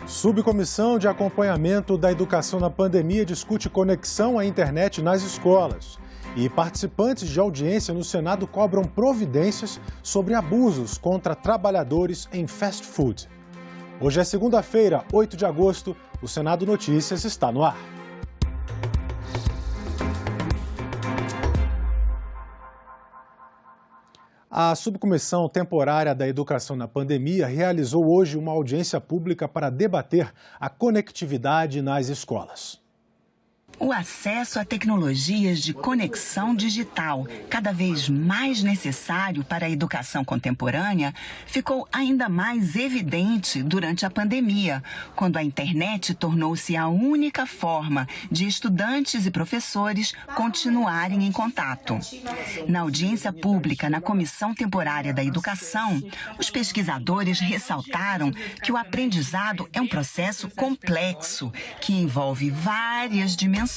Subcomissão de Acompanhamento da Educação na Pandemia discute conexão à internet nas escolas. E participantes de audiência no Senado cobram providências sobre abusos contra trabalhadores em fast food. Hoje é segunda-feira, 8 de agosto, o Senado Notícias está no ar. A Subcomissão Temporária da Educação na Pandemia realizou hoje uma audiência pública para debater a conectividade nas escolas. O acesso a tecnologias de conexão digital, cada vez mais necessário para a educação contemporânea, ficou ainda mais evidente durante a pandemia, quando a internet tornou-se a única forma de estudantes e professores continuarem em contato. Na audiência pública na Comissão Temporária da Educação, os pesquisadores ressaltaram que o aprendizado é um processo complexo, que envolve várias dimensões.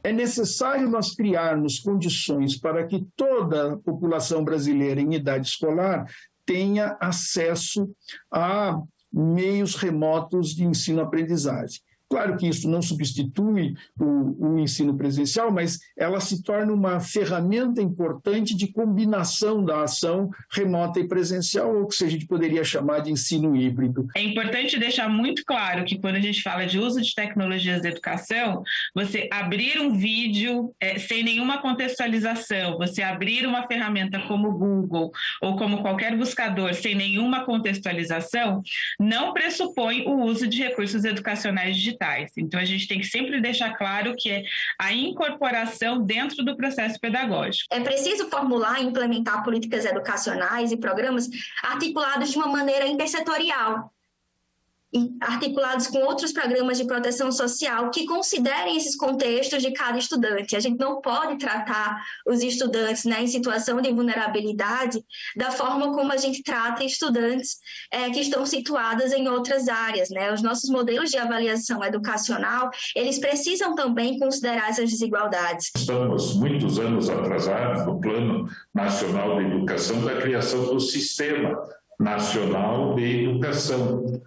É necessário nós criarmos condições para que toda a população brasileira em idade escolar tenha acesso a meios remotos de ensino-aprendizagem. Claro que isso não substitui o ensino presencial, mas ela se torna uma ferramenta importante de combinação da ação remota e presencial, ou que a gente poderia chamar de ensino híbrido. É importante deixar muito claro que quando a gente fala de uso de tecnologias de educação, você abrir um vídeo sem nenhuma contextualização, você abrir uma ferramenta como o Google ou como qualquer buscador sem nenhuma contextualização, não pressupõe o uso de recursos educacionais digitais. Então, a gente tem que sempre deixar claro que é a incorporação dentro do processo pedagógico. É preciso formular e implementar políticas educacionais e programas articulados de uma maneira intersetorial e articulados com outros programas de proteção social que considerem esses contextos de cada estudante. A gente não pode tratar os estudantes, em situação de vulnerabilidade da forma como a gente trata estudantes que estão situados em outras áreas. Os nossos modelos de avaliação educacional, eles precisam também considerar essas desigualdades. Estamos muitos anos atrasados no Plano Nacional de Educação da criação do Sistema Nacional de Educação.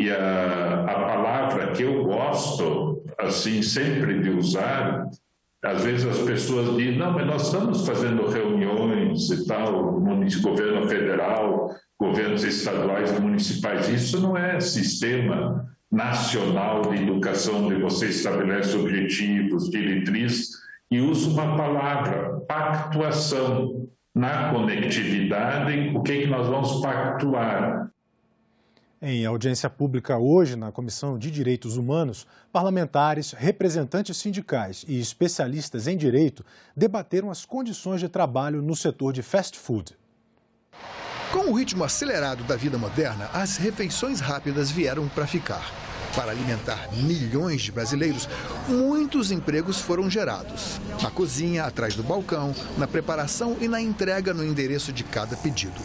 E a palavra que eu gosto, assim, sempre de usar, às vezes as pessoas dizem, não, mas nós estamos fazendo reuniões e tal, governo federal, governos estaduais e municipais. Isso não é sistema nacional de educação, onde você estabelece objetivos, diretrizes, e usa uma palavra, pactuação. Na conectividade, o que é que nós vamos pactuar? Em audiência pública hoje, na Comissão de Direitos Humanos, parlamentares, representantes sindicais e especialistas em direito debateram as condições de trabalho no setor de fast food. Com o ritmo acelerado da vida moderna, as refeições rápidas vieram para ficar. Para alimentar milhões de brasileiros, muitos empregos foram gerados. Na cozinha, atrás do balcão, na preparação e na entrega no endereço de cada pedido.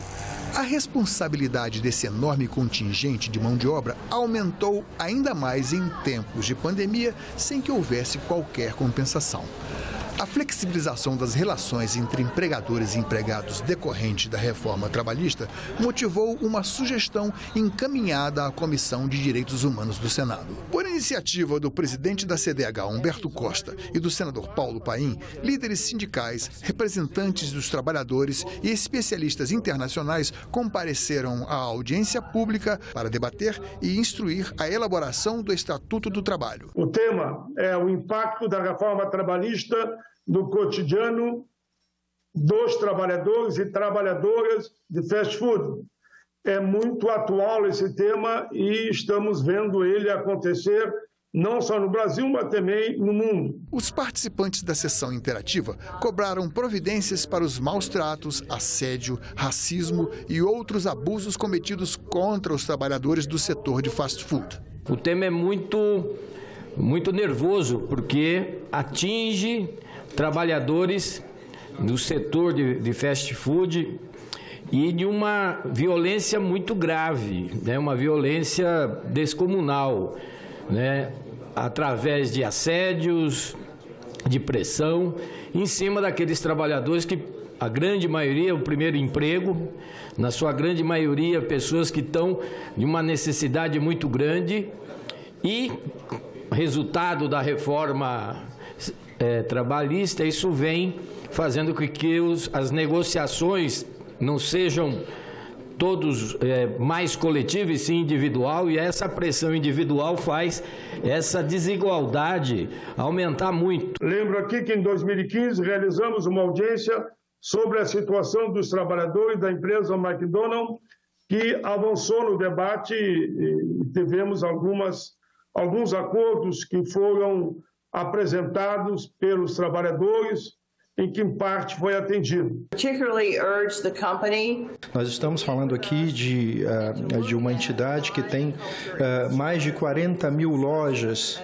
A responsabilidade desse enorme contingente de mão de obra aumentou ainda mais em tempos de pandemia, sem que houvesse qualquer compensação. A flexibilização das relações entre empregadores e empregados decorrente da reforma trabalhista motivou uma sugestão encaminhada à Comissão de Direitos Humanos do Senado. Por iniciativa do presidente da CDH, Humberto Costa, e do senador Paulo Paim, líderes sindicais, representantes dos trabalhadores e especialistas internacionais compareceram à audiência pública para debater e instruir a elaboração do Estatuto do Trabalho. O tema é o impacto da reforma trabalhista no cotidiano dos trabalhadores e trabalhadoras de fast food. É muito atual esse tema e estamos vendo ele acontecer não só no Brasil, mas também no mundo. Os participantes da sessão interativa cobraram providências para os maus tratos, assédio, racismo e outros abusos cometidos contra os trabalhadores do setor de fast food. O tema é muito nervoso, porque atinge trabalhadores do setor de fast food e de uma violência muito grave, uma violência descomunal, através de assédios, de pressão, em cima daqueles trabalhadores que a grande maioria, o primeiro emprego, na sua grande maioria, pessoas que estão de uma necessidade muito grande e, resultado da reforma trabalhista, isso vem fazendo com que as negociações não sejam todos mais coletivos e sim individual, e essa pressão individual faz essa desigualdade aumentar muito. Lembro aqui que em 2015 realizamos uma audiência sobre a situação dos trabalhadores da empresa McDonald's, que avançou no debate e tivemos alguns acordos que foram apresentados pelos trabalhadores, em que em parte foi atendido. Nós estamos falando aqui de uma entidade que tem mais de 40 mil lojas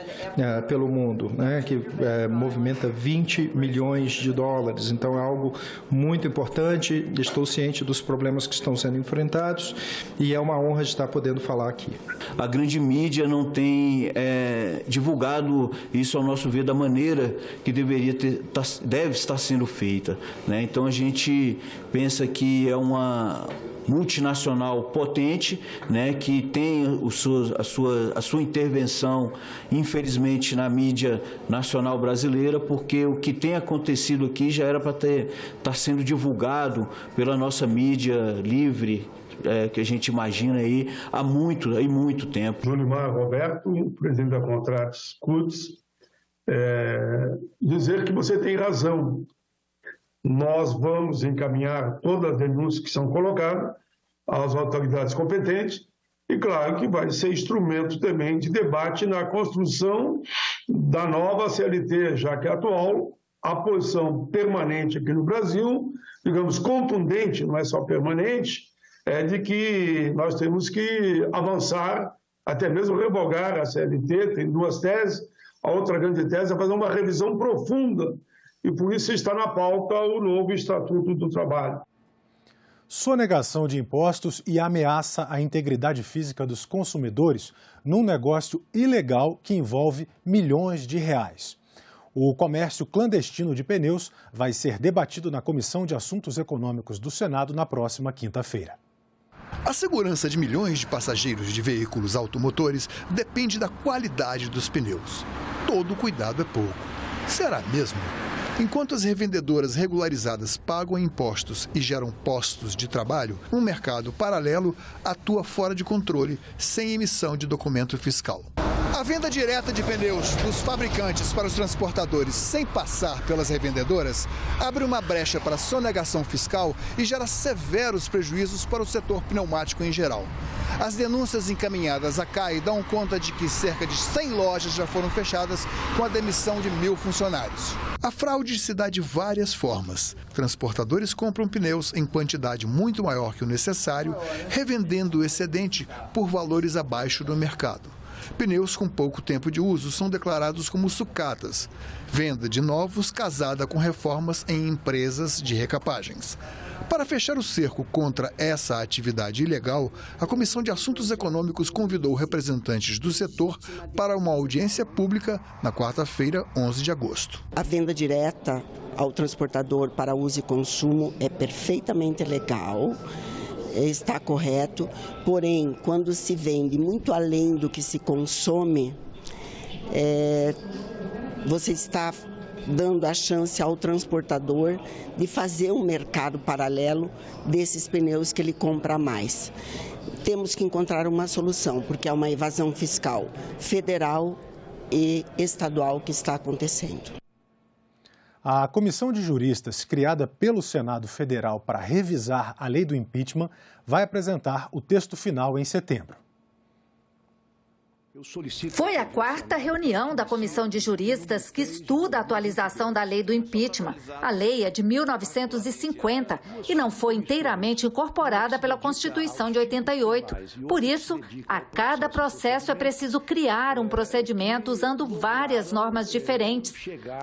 pelo mundo, né, que movimenta 20 milhões de dólares. Então é algo muito importante, estou ciente dos problemas que estão sendo enfrentados e é uma honra de estar podendo falar aqui. A grande mídia não tem divulgado isso, ao nosso ver, da maneira que deve estar sendo feita, né? Então a gente pensa que é uma multinacional potente, né, que tem a sua intervenção, infelizmente, na mídia nacional brasileira, porque o que tem acontecido aqui já era para estar sendo divulgado pela nossa mídia livre, que a gente imagina aí há muito tempo. Jolimar Roberto, presidente da Contratos CUTS, dizer que você tem razão. Nós vamos encaminhar todas as denúncias que são colocadas às autoridades competentes e, claro, que vai ser instrumento também de debate na construção da nova CLT, já que a atual, a posição permanente aqui no Brasil, digamos, contundente, não é só permanente, é de que nós temos que avançar, até mesmo revogar a CLT. Tem duas teses. A outra grande tese é fazer uma revisão profunda, e por isso está na pauta o novo Estatuto do Trabalho. Sonegação de impostos e ameaça à integridade física dos consumidores num negócio ilegal que envolve milhões de reais. O comércio clandestino de pneus vai ser debatido na Comissão de Assuntos Econômicos do Senado na próxima quinta-feira. A segurança de milhões de passageiros de veículos automotores depende da qualidade dos pneus. Todo cuidado é pouco. Será mesmo? Enquanto as revendedoras regularizadas pagam impostos e geram postos de trabalho, um mercado paralelo atua fora de controle, sem emissão de documento fiscal. A venda direta de pneus dos fabricantes para os transportadores sem passar pelas revendedoras abre uma brecha para a sonegação fiscal e gera severos prejuízos para o setor pneumático em geral. As denúncias encaminhadas à CAI dão conta de que cerca de 100 lojas já foram fechadas com a demissão de 1.000 funcionários. A fraude se dá de várias formas. Transportadores compram pneus em quantidade muito maior que o necessário, revendendo o excedente por valores abaixo do mercado. Pneus com pouco tempo de uso são declarados como sucatas. Venda de novos casada com reformas em empresas de recapagens. Para fechar o cerco contra essa atividade ilegal, a Comissão de Assuntos Econômicos convidou representantes do setor para uma audiência pública na quarta-feira, 11 de agosto. A venda direta ao transportador para uso e consumo é perfeitamente legal. Está correto, porém, quando se vende muito além do que se consome, você está dando a chance ao transportador de fazer um mercado paralelo desses pneus que ele compra mais. Temos que encontrar uma solução, porque é uma evasão fiscal federal e estadual que está acontecendo. A comissão de juristas, criada pelo Senado Federal para revisar a lei do impeachment, vai apresentar o texto final em setembro. Foi a quarta reunião da Comissão de Juristas que estuda a atualização da lei do impeachment. A lei é de 1950 e não foi inteiramente incorporada pela Constituição de 88. Por isso, a cada processo é preciso criar um procedimento usando várias normas diferentes.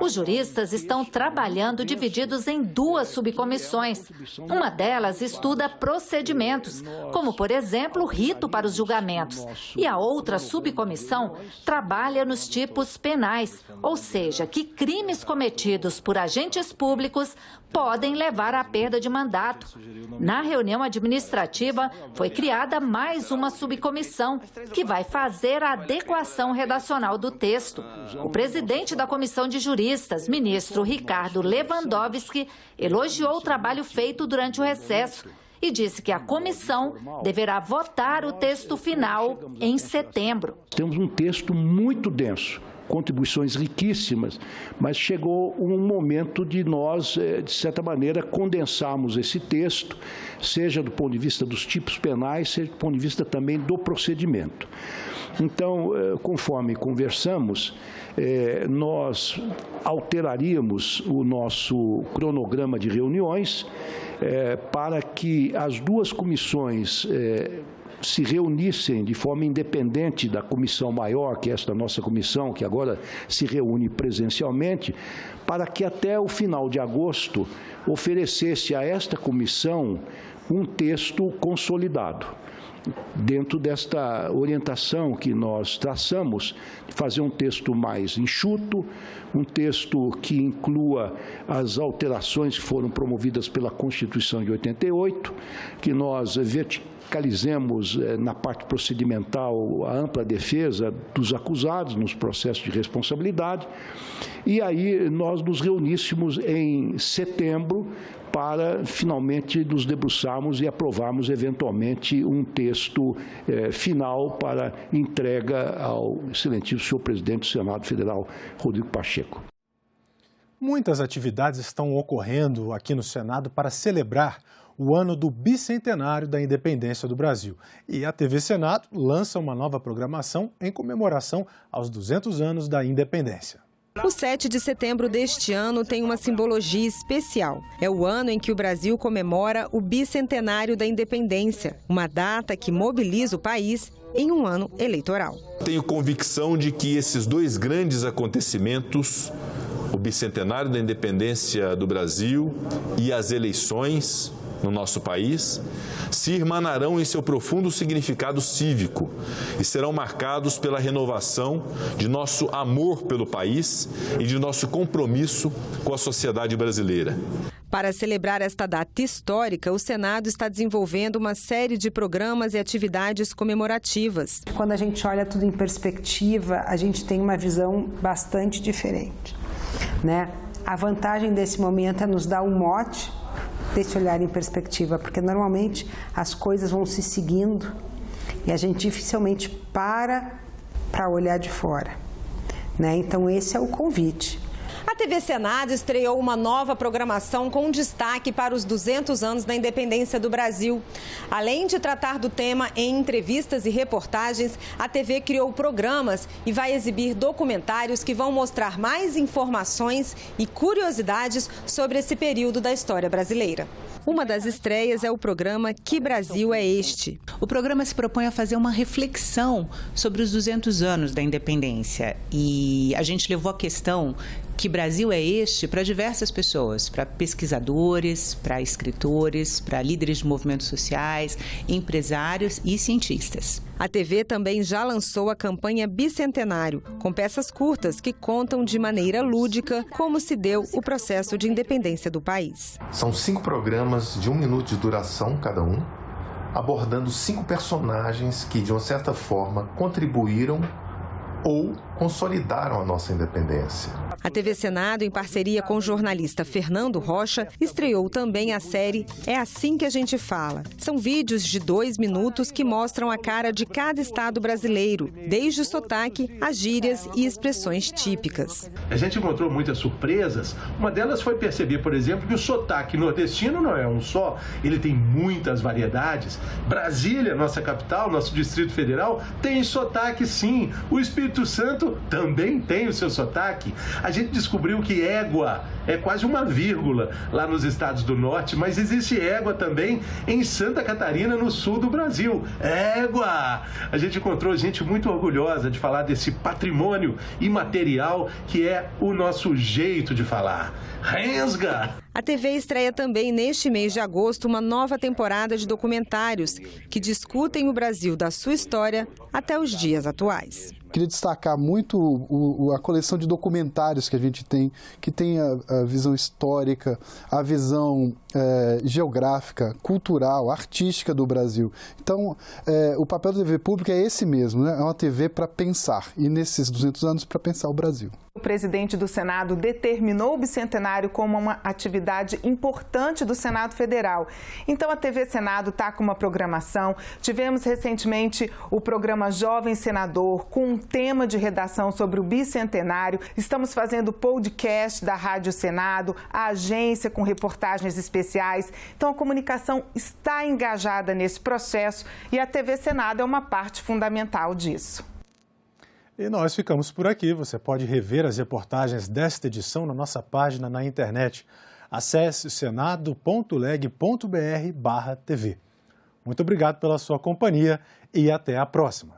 Os juristas estão trabalhando divididos em duas subcomissões. Uma delas estuda procedimentos, como, por exemplo, o rito para os julgamentos. E a outra subcomissão comissão trabalha nos tipos penais, ou seja, que crimes cometidos por agentes públicos podem levar à perda de mandato. Na reunião administrativa, foi criada mais uma subcomissão que vai fazer a adequação redacional do texto. O presidente da Comissão de Juristas, ministro Ricardo Lewandowski, elogiou o trabalho feito durante o recesso e disse que a comissão deverá votar o texto final em setembro. Temos um texto muito denso, contribuições riquíssimas, mas chegou um momento de nós, de certa maneira, condensarmos esse texto, seja do ponto de vista dos tipos penais, seja do ponto de vista também do procedimento. Então, conforme conversamos, nós alteraríamos o nosso cronograma de reuniões para que as duas comissões se reunissem de forma independente da comissão maior, que é esta nossa comissão, que agora se reúne presencialmente, para que até o final de agosto oferecesse a esta comissão um texto consolidado. Dentro desta orientação que nós traçamos, de fazer um texto mais enxuto, um texto que inclua as alterações que foram promovidas pela Constituição de 88, que nós verticalizemos na parte procedimental a ampla defesa dos acusados nos processos de responsabilidade, e aí nós nos reuníssemos em setembro para finalmente nos debruçarmos e aprovarmos eventualmente um texto final para entrega ao excelentíssimo senhor presidente do Senado Federal, Rodrigo Pacheco. Muitas atividades estão ocorrendo aqui no Senado para celebrar o ano do bicentenário da independência do Brasil. E a TV Senado lança uma nova programação em comemoração aos 200 anos da independência. O 7 de setembro deste ano tem uma simbologia especial. É o ano em que o Brasil comemora o bicentenário da independência, uma data que mobiliza o país em um ano eleitoral. Tenho convicção de que esses dois grandes acontecimentos, o bicentenário da independência do Brasil e as eleições no nosso país, se irmanarão em seu profundo significado cívico e serão marcados pela renovação de nosso amor pelo país e de nosso compromisso com a sociedade brasileira. Para celebrar esta data histórica, o Senado está desenvolvendo uma série de programas e atividades comemorativas. Quando a gente olha tudo em perspectiva, a gente tem uma visão bastante diferente, né? A vantagem desse momento é nos dar um mote desse olhar em perspectiva, porque normalmente as coisas vão se seguindo e a gente dificilmente para olhar de fora, né? Então esse é o convite. A TV Senado estreou uma nova programação com destaque para os 200 anos da independência do Brasil. Além de tratar do tema em entrevistas e reportagens, a TV criou programas e vai exibir documentários que vão mostrar mais informações e curiosidades sobre esse período da história brasileira. Uma das estreias é o programa Que Brasil é Este? O programa se propõe a fazer uma reflexão sobre os 200 anos da independência e a gente levou a questão Que Brasil é Este para diversas pessoas, para pesquisadores, para escritores, para líderes de movimentos sociais, empresários e cientistas. A TV também já lançou a campanha Bicentenário, com peças curtas que contam de maneira lúdica como se deu o processo de independência do país. São 5 programas de 1 minuto de duração cada um, abordando 5 personagens que, de uma certa forma, contribuíram ou consolidaram a nossa independência. A TV Senado, em parceria com o jornalista Fernando Rocha, estreou também a série É Assim que a Gente Fala. São vídeos de 2 minutos que mostram a cara de cada estado brasileiro, desde o sotaque, as gírias e expressões típicas. A gente encontrou muitas surpresas. Uma delas foi perceber, por exemplo, que o sotaque nordestino não é um só, ele tem muitas variedades. Brasília, nossa capital, nosso Distrito Federal, tem sotaque sim. O Espírito Santo também tem o seu sotaque. A gente descobriu que égua é quase uma vírgula lá nos estados do norte, mas existe égua também em Santa Catarina, no sul do Brasil. Égua! A gente encontrou gente muito orgulhosa de falar desse patrimônio imaterial que é o nosso jeito de falar. Rensga! A TV estreia também neste mês de agosto uma nova temporada de documentários que discutem o Brasil da sua história até os dias atuais. Queria destacar muito a coleção de documentários que a gente tem, que tem a visão histórica, a visão geográfica, cultural, artística do Brasil. Então, o papel da TV pública é esse mesmo, né? É uma TV para pensar, e nesses 200 anos para pensar o Brasil. O presidente do Senado determinou o bicentenário como uma atividade importante do Senado Federal. Então, a TV Senado está com uma programação. Tivemos recentemente o programa Jovem Senador, com um tema de redação sobre o bicentenário. Estamos fazendo o podcast da Rádio Senado, a agência com reportagens especiais. Então, a comunicação está engajada nesse processo e a TV Senado é uma parte fundamental disso. E nós ficamos por aqui. Você pode rever as reportagens desta edição na nossa página na internet. Acesse senado.leg.br/TV. Muito obrigado pela sua companhia e até a próxima.